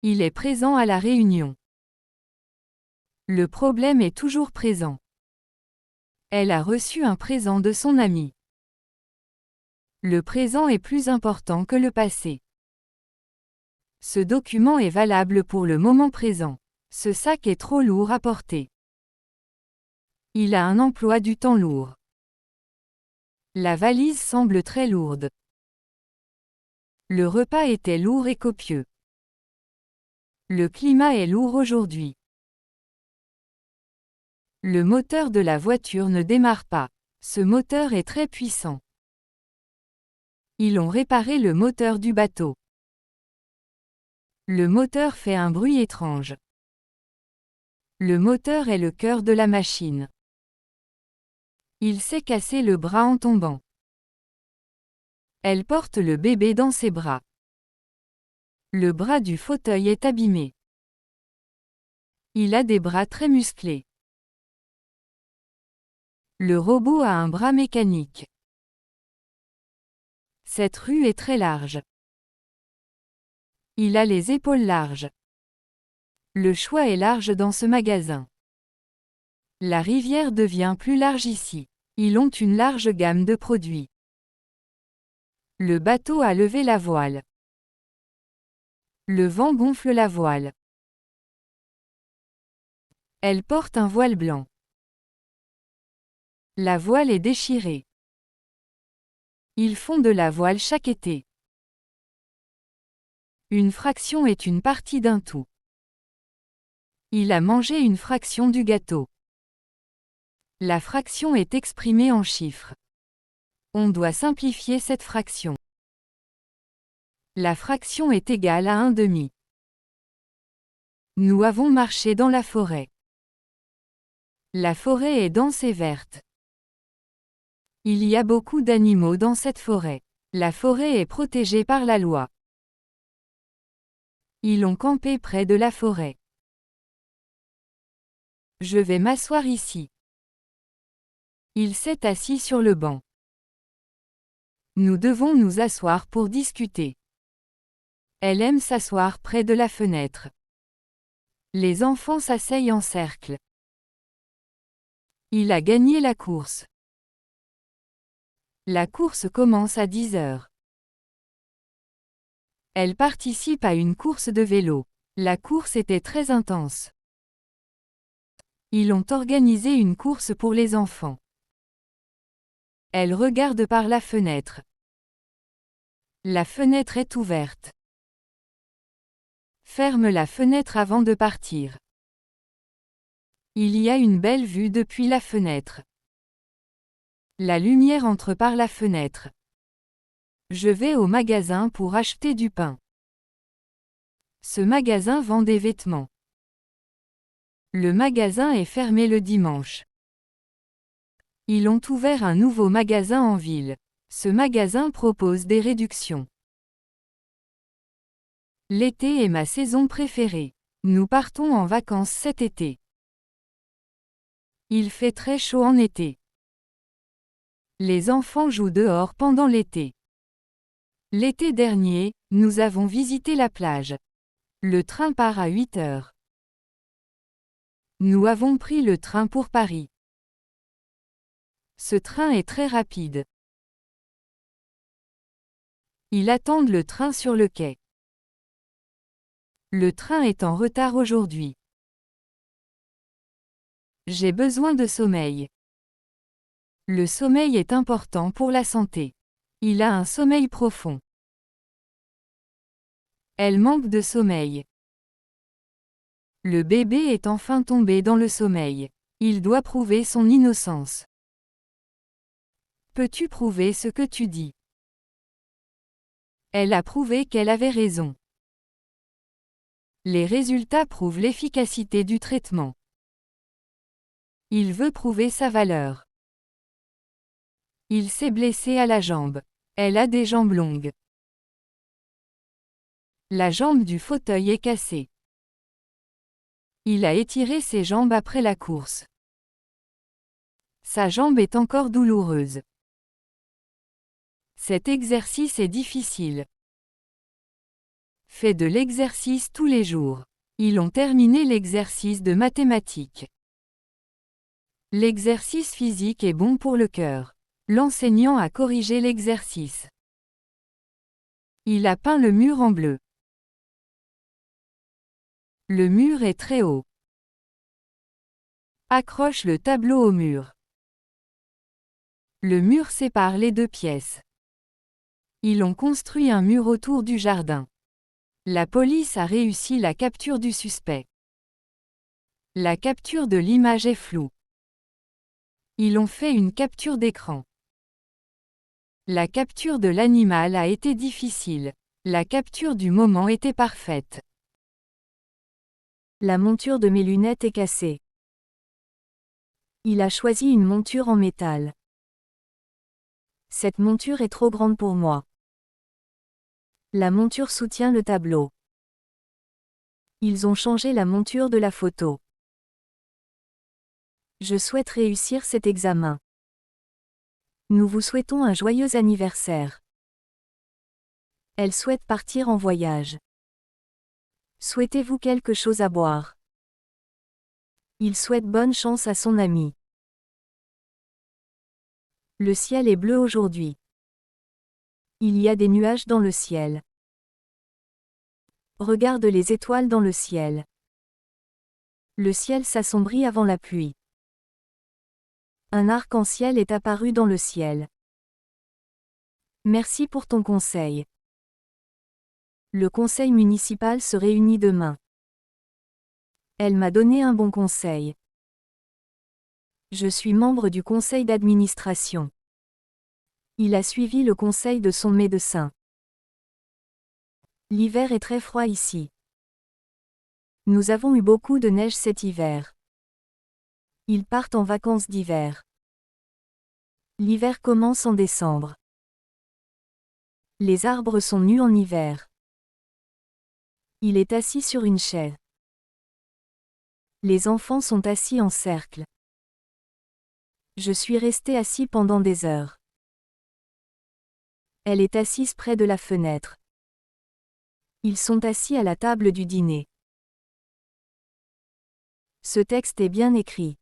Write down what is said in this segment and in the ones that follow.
Il est présent à la réunion. Le problème est toujours présent. Elle a reçu un présent de son ami. Le présent est plus important que le passé. Ce document est valable pour le moment présent. Ce sac est trop lourd à porter. Il a un emploi du temps lourd. La valise semble très lourde. Le repas était lourd et copieux. Le climat est lourd aujourd'hui. Le moteur de la voiture ne démarre pas. Ce moteur est très puissant. Ils ont réparé le moteur du bateau. Le moteur fait un bruit étrange. Le moteur est le cœur de la machine. Il s'est cassé le bras en tombant. Elle porte le bébé dans ses bras. Le bras du fauteuil est abîmé. Il a des bras très musclés. Le robot a un bras mécanique. Cette rue est très large. Il a les épaules larges. Le choix est large dans ce magasin. La rivière devient plus large ici. Ils ont une large gamme de produits. Le bateau a levé la voile. Le vent gonfle la voile. Elle porte un voile blanc. La voile est déchirée. Ils font de la voile chaque été. Une fraction est une partie d'un tout. Il a mangé une fraction du gâteau. La fraction est exprimée en chiffres. On doit simplifier cette fraction. La fraction est égale à 1/2. Nous avons marché dans la forêt. La forêt est dense et verte. Il y a beaucoup d'animaux dans cette forêt. La forêt est protégée par la loi. Ils ont campé près de la forêt. Je vais m'asseoir ici. Il s'est assis sur le banc. Nous devons nous asseoir pour discuter. Elle aime s'asseoir près de la fenêtre. Les enfants s'asseyent en cercle. Il a gagné la course. La course commence à 10 heures. Elle participe à une course de vélo. La course était très intense. Ils ont organisé une course pour les enfants. Elle regarde par la fenêtre. La fenêtre est ouverte. Ferme la fenêtre avant de partir. Il y a une belle vue depuis la fenêtre. La lumière entre par la fenêtre. Je vais au magasin pour acheter du pain. Ce magasin vend des vêtements. Le magasin est fermé le dimanche. Ils ont ouvert un nouveau magasin en ville. Ce magasin propose des réductions. L'été est ma saison préférée. Nous partons en vacances cet été. Il fait très chaud en été. Les enfants jouent dehors pendant l'été. L'été dernier, nous avons visité la plage. Le train part à 8 heures. Nous avons pris le train pour Paris. Ce train est très rapide. Ils attendent le train sur le quai. Le train est en retard aujourd'hui. J'ai besoin de sommeil. Le sommeil est important pour la santé. Il a un sommeil profond. Elle manque de sommeil. Le bébé est enfin tombé dans le sommeil. Il doit prouver son innocence. Peux-tu prouver ce que tu dis? Elle a prouvé qu'elle avait raison. Les résultats prouvent l'efficacité du traitement. Il veut prouver sa valeur. Il s'est blessé à la jambe. Elle a des jambes longues. La jambe du fauteuil est cassée. Il a étiré ses jambes après la course. Sa jambe est encore douloureuse. Cet exercice est difficile. fait de l'exercice tous les jours. Ils ont terminé l'exercice de mathématiques. L'exercice physique est bon pour le cœur. L'enseignant a corrigé l'exercice. Il a peint le mur en bleu. Le mur est très haut. Accroche le tableau au mur. Le mur sépare les deux pièces. Ils ont construit un mur autour du jardin. La police a réussi la capture du suspect. La capture de l'image est floue. Ils ont fait une capture d'écran. La capture de l'animal a été difficile. La capture du moment était parfaite. La monture de mes lunettes est cassée. Il a choisi une monture en métal. Cette monture est trop grande pour moi. La monture soutient le tableau. Ils ont changé la monture de la photo. Je souhaite réussir cet examen. Nous vous souhaitons un joyeux anniversaire. Elle souhaite partir en voyage. Souhaitez-vous quelque chose à boire? Il souhaite bonne chance à son ami. Le ciel est bleu aujourd'hui. Il y a des nuages dans le ciel. Regarde les étoiles dans le ciel. Le ciel s'assombrit avant la pluie. Un arc-en-ciel est apparu dans le ciel. Merci pour ton conseil. Le conseil municipal se réunit demain. Elle m'a donné un bon conseil. Je suis membre du conseil d'administration. Il a suivi le conseil de son médecin. L'hiver est très froid ici. Nous avons eu beaucoup de neige cet hiver. Ils partent en vacances d'hiver. L'hiver commence en décembre. Les arbres sont nus en hiver. Il est assis sur une chaise. Les enfants sont assis en cercle. Je suis resté assis pendant des heures. Elle est assise près de la fenêtre. Ils sont assis à la table du dîner. Ce texte est bien écrit.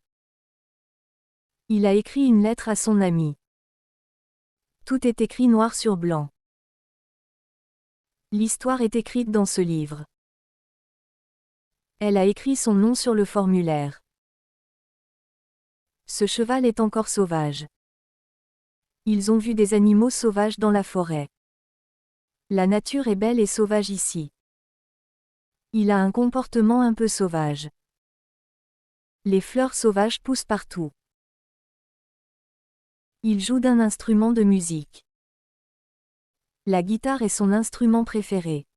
Il a écrit une lettre à son ami. Tout est écrit noir sur blanc. L'histoire est écrite dans ce livre. Elle a écrit son nom sur le formulaire. Ce cheval est encore sauvage. Ils ont vu des animaux sauvages dans la forêt. La nature est belle et sauvage ici. Il a un comportement un peu sauvage. Les fleurs sauvages poussent partout. Il joue d'un instrument de musique. La guitare est son instrument préféré.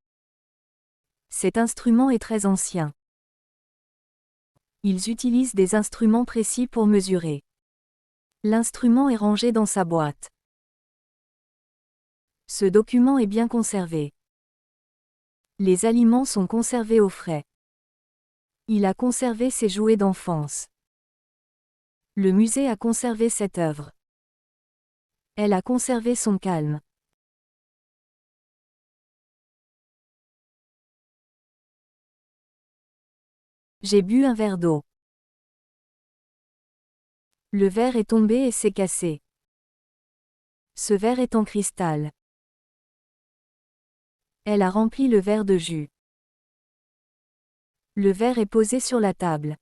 Cet instrument est très ancien. Ils utilisent des instruments précis pour mesurer. L'instrument est rangé dans sa boîte. Ce document est bien conservé. Les aliments sont conservés au frais. Il a conservé ses jouets d'enfance. Le musée a conservé cette œuvre. Elle a conservé son calme. J'ai bu un verre d'eau. Le verre est tombé et s'est cassé. Ce verre est en cristal. Elle a rempli le verre de jus. Le verre est posé sur la table.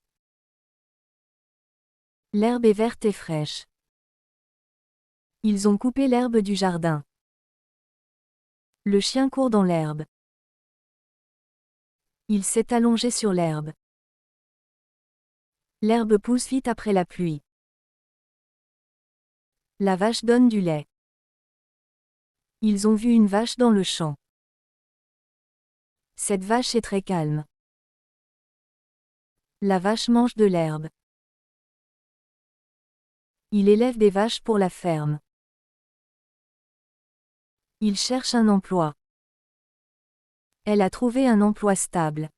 L'herbe est verte et fraîche. Ils ont coupé l'herbe du jardin. Le chien court dans l'herbe. Il s'est allongé sur l'herbe. L'herbe pousse vite après la pluie. La vache donne du lait. Ils ont vu une vache dans le champ. Cette vache est très calme. La vache mange de l'herbe. Il élève des vaches pour la ferme. Il cherche un emploi. Elle a trouvé un emploi stable.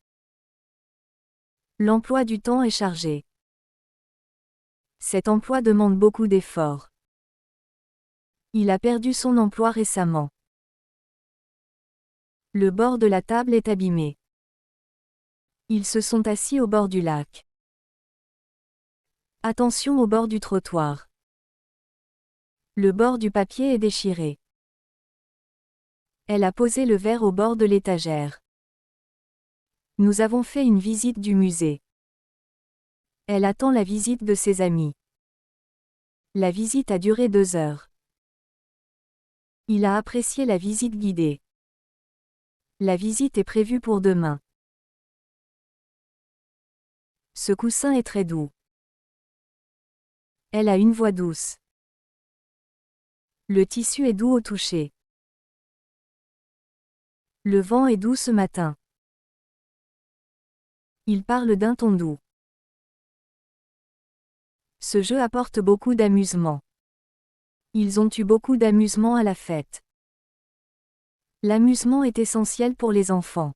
L'emploi du temps est chargé. Cet emploi demande beaucoup d'efforts. Il a perdu son emploi récemment. Le bord de la table est abîmé. Ils se sont assis au bord du lac. Attention au bord du trottoir. Le bord du papier est déchiré. Elle a posé le verre au bord de l'étagère. Nous avons fait une visite du musée. Elle attend la visite de ses amis. La visite a duré 2 heures. Il a apprécié la visite guidée. La visite est prévue pour demain. Ce coussin est très doux. Elle a une voix douce. Le tissu est doux au toucher. Le vent est doux ce matin. Il parle d'un ton doux. Ce jeu apporte beaucoup d'amusement. Ils ont eu beaucoup d'amusement à la fête. L'amusement est essentiel pour les enfants.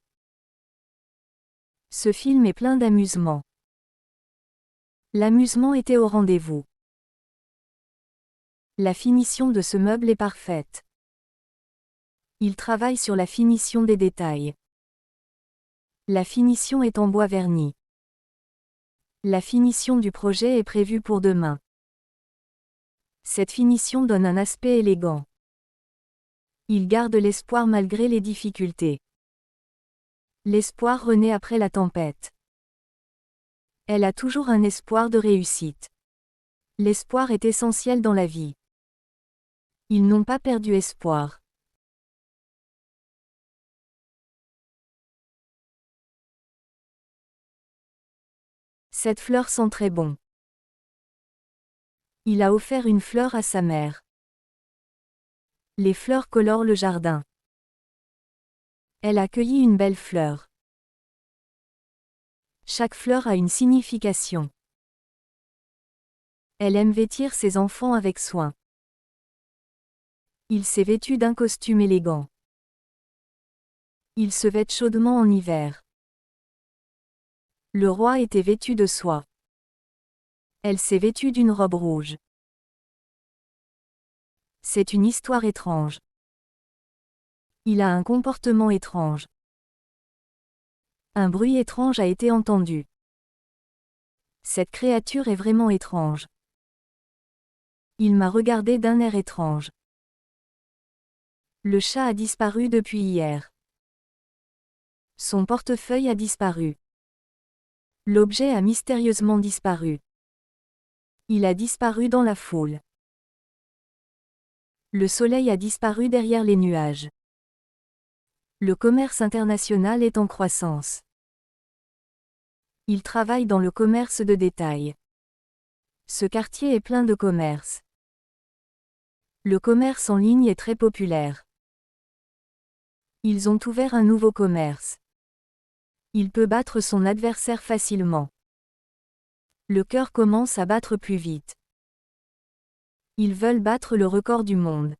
Ce film est plein d'amusement. L'amusement était au rendez-vous. La finition de ce meuble est parfaite. Il travaille sur la finition des détails. La finition est en bois verni. La finition du projet est prévue pour demain. Cette finition donne un aspect élégant. Il garde l'espoir malgré les difficultés. L'espoir renaît après la tempête. Elle a toujours un espoir de réussite. L'espoir est essentiel dans la vie. Ils n'ont pas perdu espoir. Cette fleur sent très bon. Il a offert une fleur à sa mère. Les fleurs colorent le jardin. Elle a cueilli une belle fleur. Chaque fleur a une signification. Elle aime vêtir ses enfants avec soin. Il s'est vêtu d'un costume élégant. Il se vêt chaudement en hiver. Le roi était vêtu de soie. Elle s'est vêtue d'une robe rouge. C'est une histoire étrange. Il a un comportement étrange. Un bruit étrange a été entendu. Cette créature est vraiment étrange. Il m'a regardé d'un air étrange. Le chat a disparu depuis hier. Son portefeuille a disparu. L'objet a mystérieusement disparu. Il a disparu dans la foule. Le soleil a disparu derrière les nuages. Le commerce international est en croissance. Il travaille dans le commerce de détail. Ce quartier est plein de commerce. Le commerce en ligne est très populaire. Ils ont ouvert un nouveau commerce. Il peut battre son adversaire facilement. Le cœur commence à battre plus vite. Ils veulent battre le record du monde.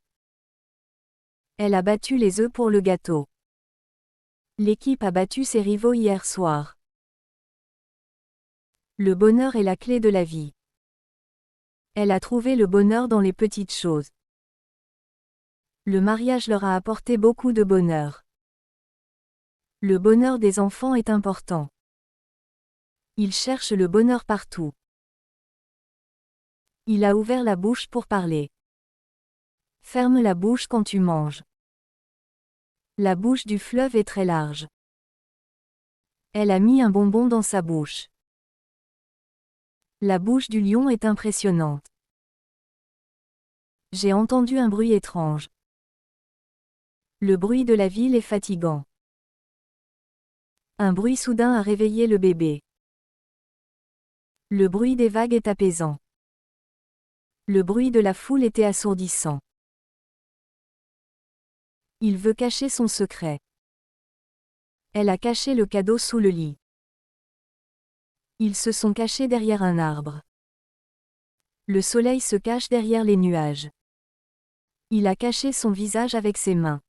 Elle a battu les œufs pour le gâteau. L'équipe a battu ses rivaux hier soir. Le bonheur est la clé de la vie. Elle a trouvé le bonheur dans les petites choses. Le mariage leur a apporté beaucoup de bonheur. Le bonheur des enfants est important. Ils cherchent le bonheur partout. Il a ouvert la bouche pour parler. Ferme la bouche quand tu manges. La bouche du fleuve est très large. Elle a mis un bonbon dans sa bouche. La bouche du lion est impressionnante. J'ai entendu un bruit étrange. Le bruit de la ville est fatigant. Un bruit soudain a réveillé le bébé. Le bruit des vagues est apaisant. Le bruit de la foule était assourdissant. Il veut cacher son secret. Elle a caché le cadeau sous le lit. Ils se sont cachés derrière un arbre. Le soleil se cache derrière les nuages. Il a caché son visage avec ses mains.